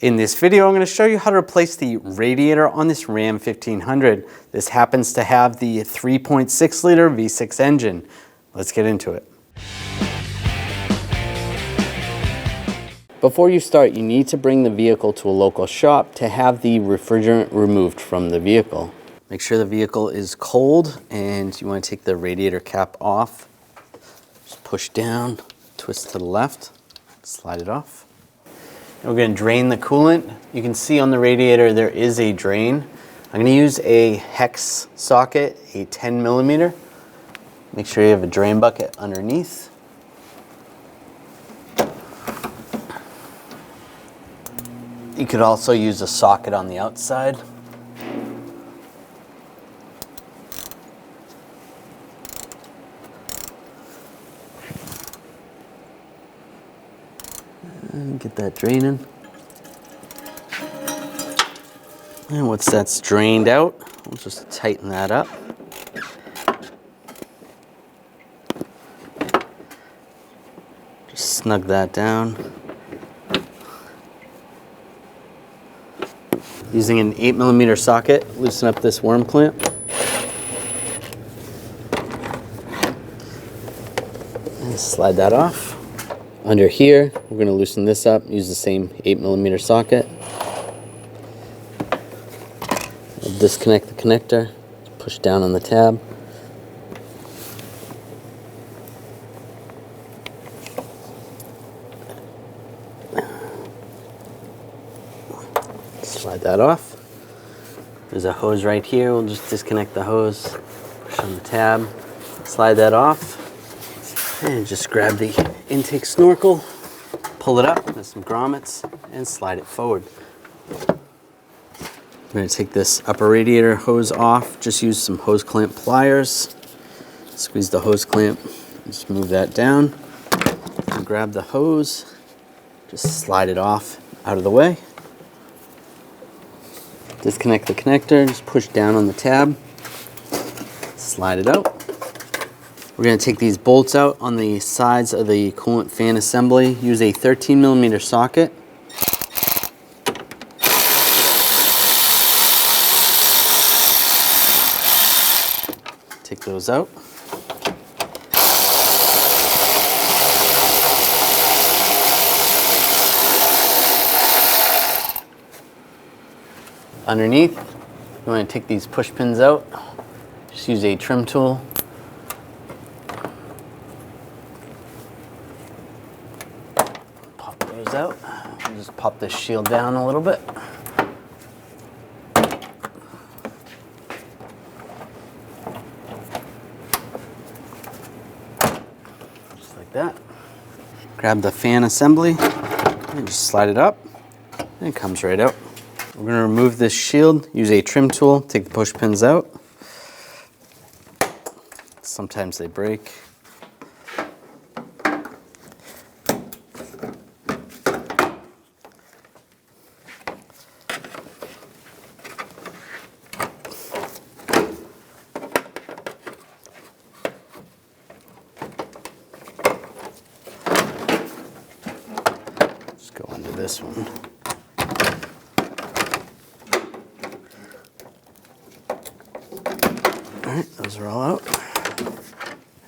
In this video, I'm going to show you how to replace the radiator on this Ram 1500. This happens to have the 3.6 liter V6 engine. Let's get into it. Before you start, you need to bring the vehicle to a local shop to have the refrigerant removed from the vehicle. Make sure the vehicle is cold and you want to take the radiator cap off. Just push down, twist to the left, slide it off. We're going to drain the coolant. You can see on the radiator there is a drain. I'm going to use a Hex Socket, a 10 millimeter. Make sure you have a drain bucket underneath. You could also use a socket on the outside. And get that draining. And once that's drained out, we'll just tighten that up. Just snug that down. Using an 8 millimeter socket, loosen up this worm clamp. And slide that off. Under here, we're going to loosen this up, use the same 8 millimeter socket. We'll disconnect the connector, push down on the tab. Slide that off. There's a hose right here. We'll just disconnect the hose, push on the tab, slide that off, and just grab the intake snorkel, pull it up with some grommets, and slide it forward. I'm going to take this upper radiator hose off. Just use some hose clamp pliers. Squeeze the hose clamp, just move that down, and grab the hose, just slide it off out of the way. Disconnect the connector, just push down on the tab, slide it out. We're going to take these bolts out on the sides of the coolant fan assembly. Use a 13 millimeter socket. Take those out. Underneath, you want to take these push pins out. Just use a trim tool. Pop those out. We'll just pop this shield down a little bit. Just like that. Grab the fan assembly and just slide it up, and it comes right out. We're going to remove this shield, use a trim tool, take the push pins out. Sometimes they break. Just go into this one. Alright, those are all out.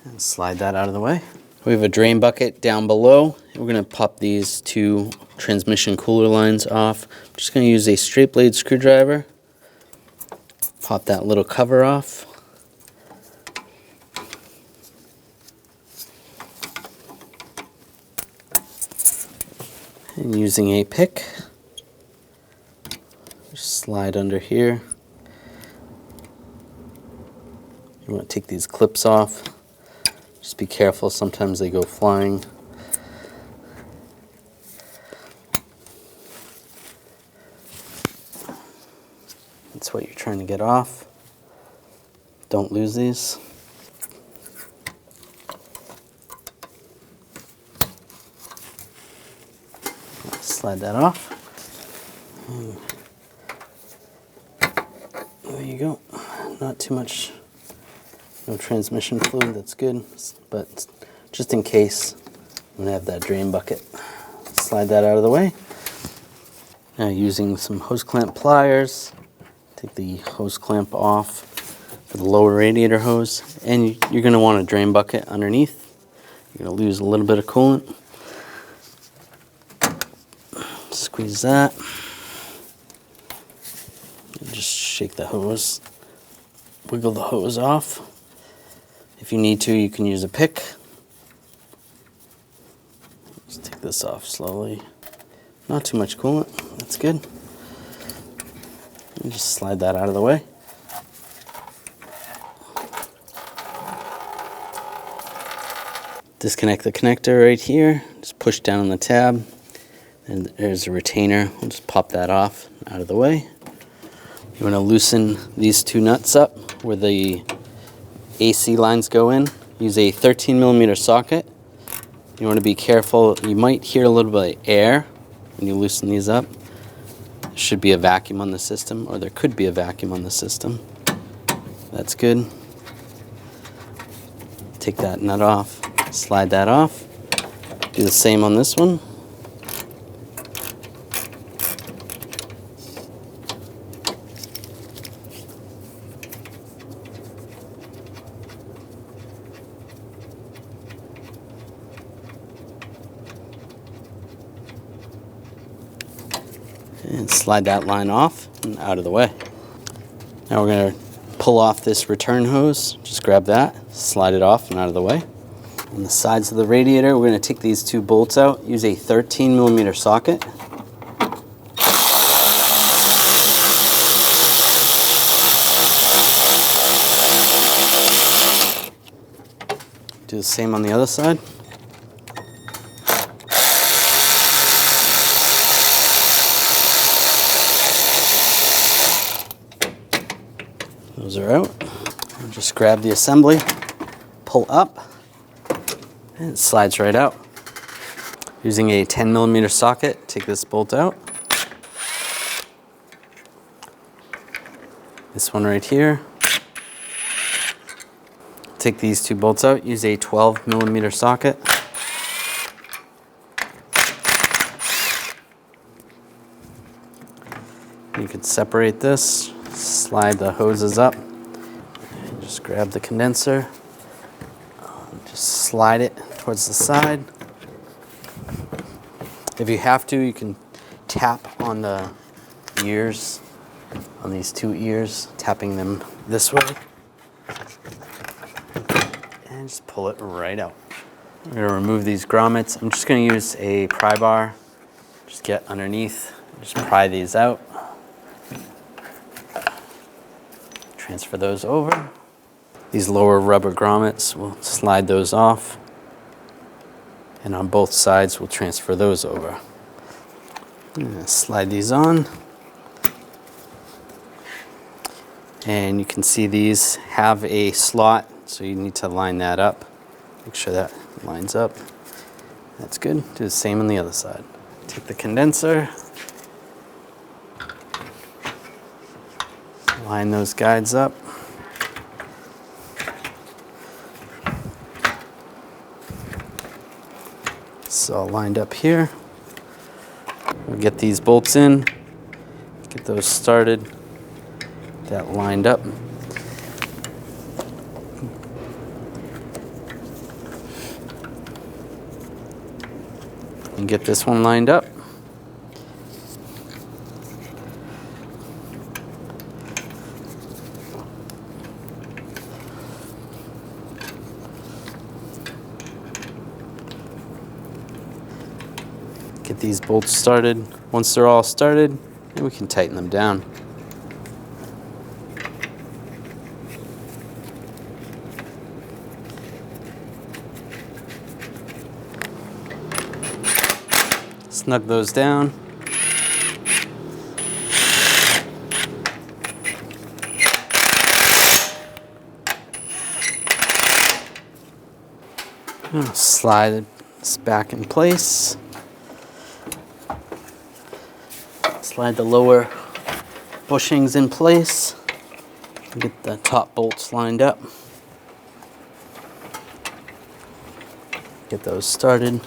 And slide that out of the way. We have a drain bucket down below. We're going to pop these two transmission cooler lines off. I'm just going to use a straight blade screwdriver. Pop that little cover off. And using a pick, just slide under here. You want to take these clips off. Just be careful, sometimes they go flying. That's what you're trying to get off. Don't lose these. Slide that off. There you go. Not too much. No transmission fluid, that's good, but just in case, I'm going to have that drain bucket. Slide that out of the way. Now using some hose clamp pliers, take the hose clamp off for the lower radiator hose, and you're going to want a drain bucket underneath. You're going to lose a little bit of coolant. Squeeze that. And just shake the hose. Wiggle the hose off. If you need to, you can use a pick. Just take this off slowly. Not too much coolant. That's good. And just slide that out of the way. Disconnect the connector right here. Just push down on the tab. And there's a retainer. We'll just pop that off out of the way. You want to loosen these two nuts up where the AC lines go in. Use a 13mm socket. You want to be careful. You might hear a little bit of air when you loosen these up. There should be a vacuum on the system, or there could be a vacuum on the system. That's good. Take that nut off, slide that off. Do the same on this one. And slide that line off and out of the way. Now we're going to pull off this return hose. Just grab that, slide it off and out of the way. On the sides of the radiator, we're going to take these two bolts out. Use a 13mm socket. Do the same on the other side. Those are out. I'll just grab the assembly, pull up, and it slides right out. Using a 10mm socket, take this bolt out. This one right here. Take these two bolts out, use a 12mm socket. You could separate this. Slide the hoses up, and just grab the condenser, just slide it towards the side. If you have to, you can tap on the ears, on these two ears, tapping them this way, and just pull it right out. We're going to remove these grommets. I'm just going to use a pry bar, just get underneath, just pry these out. Transfer those over. These lower rubber grommets, we'll slide those off. And on both sides, we'll transfer those over. Slide these on. And you can see these have a slot, so you need to line that up. Make sure that lines up. That's good. Do the same on the other side. Take the condenser. Line those guides up. It's all lined up here. We'll get these bolts in, get those started, that lined up. And get this one lined up. Get these bolts started. Once they're all started, then we can tighten them down. Snug those down. Slide this back in place. Slide the lower bushings in place. Get the top bolts lined up. Get those started.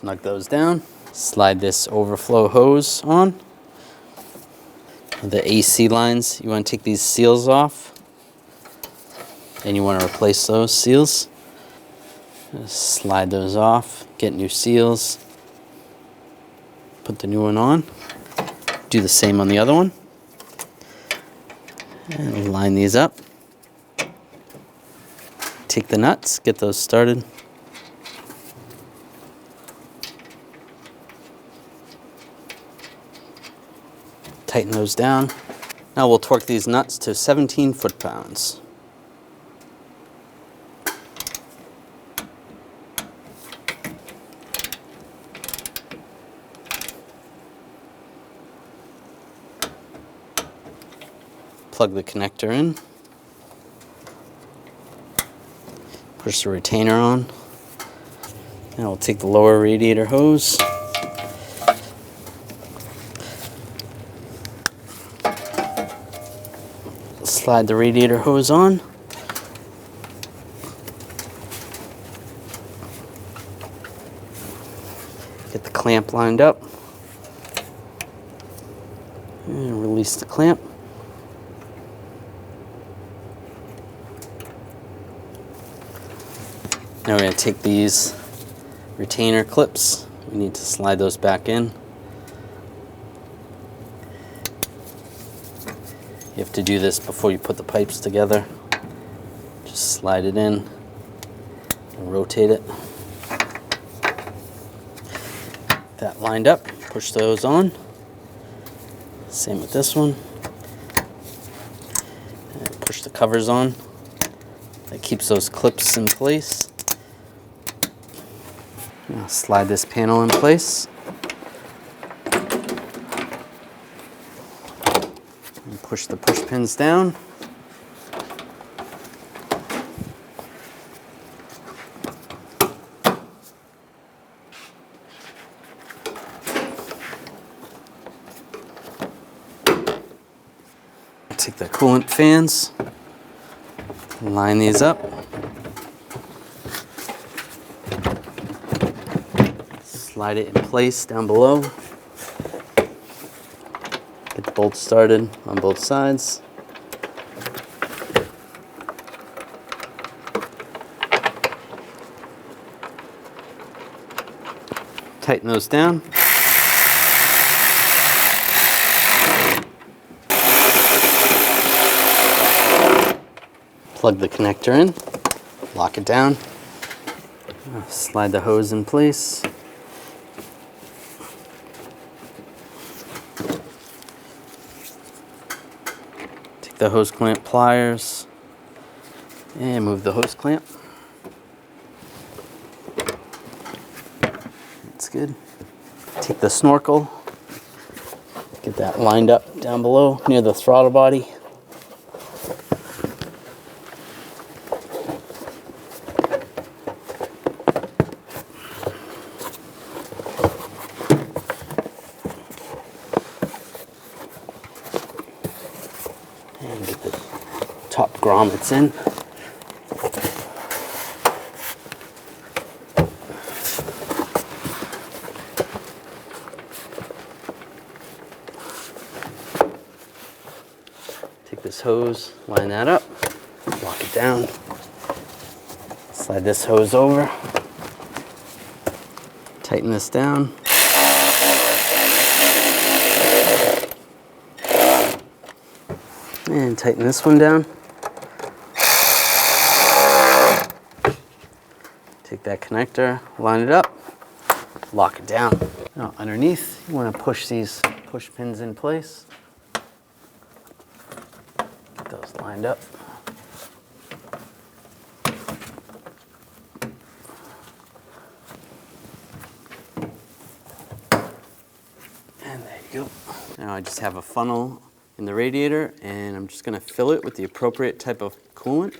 Snug those down. Slide this overflow hose on. The AC lines, you want to take these seals off, and you want to replace those seals. Just slide those off, get new seals, put the new one on. Do the same on the other one. And line these up. Take the nuts, get those started. Tighten those down. Now we'll torque these nuts to 17 foot-pounds. Plug the connector in. Push the retainer on. Now we'll take the lower radiator hose. Slide the radiator hose on. Get the clamp lined up. And release the clamp. Now we're going to take these retainer clips. We need to slide those back in. You have to do this before you put the pipes together. Just slide it in and rotate it. That lined up, push those on. Same with this one. And push the covers on. That keeps those clips in place. Now slide this panel in place. And push the push pins down. Take the coolant fans, line these up. Slide it in place down below. Get the bolts started on both sides. Tighten those down. Plug the connector in, lock it down, slide the hose in place. Take the hose clamp pliers and move the hose clamp. That's good. Take the snorkel, get that lined up down below near the throttle body. And get the top grommets in. Take this hose, line that up, lock it down. Slide this hose over. Tighten this down. And tighten this one down. Take that connector, line it up, lock it down. Now underneath, you want to push these push pins in place. Get those lined up. And there you go. Now I just have a funnel in the radiator, and I'm just going to fill it with the appropriate type of coolant.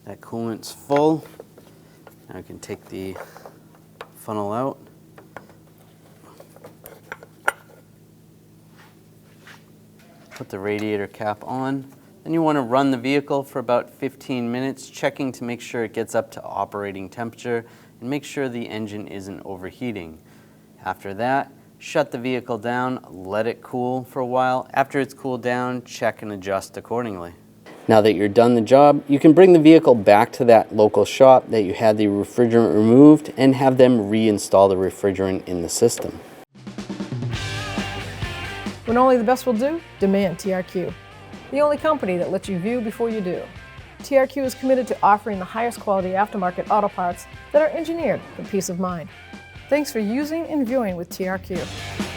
That coolant's full. Now I can take the funnel out. Put the radiator cap on, Then you want to run the vehicle for about 15 minutes, checking to make sure it gets up to operating temperature and make sure the engine isn't overheating. After that, shut the vehicle down, let it cool for a while. After it's cooled down, check and adjust accordingly. Now that you're done the job, you can bring the vehicle back to that local shop that you had the refrigerant removed and have them reinstall the refrigerant in the system. When only the best will do, demand TRQ. The only company that lets you view before you do. TRQ is committed to offering the highest quality aftermarket auto parts that are engineered for peace of mind. Thanks for using and viewing with TRQ.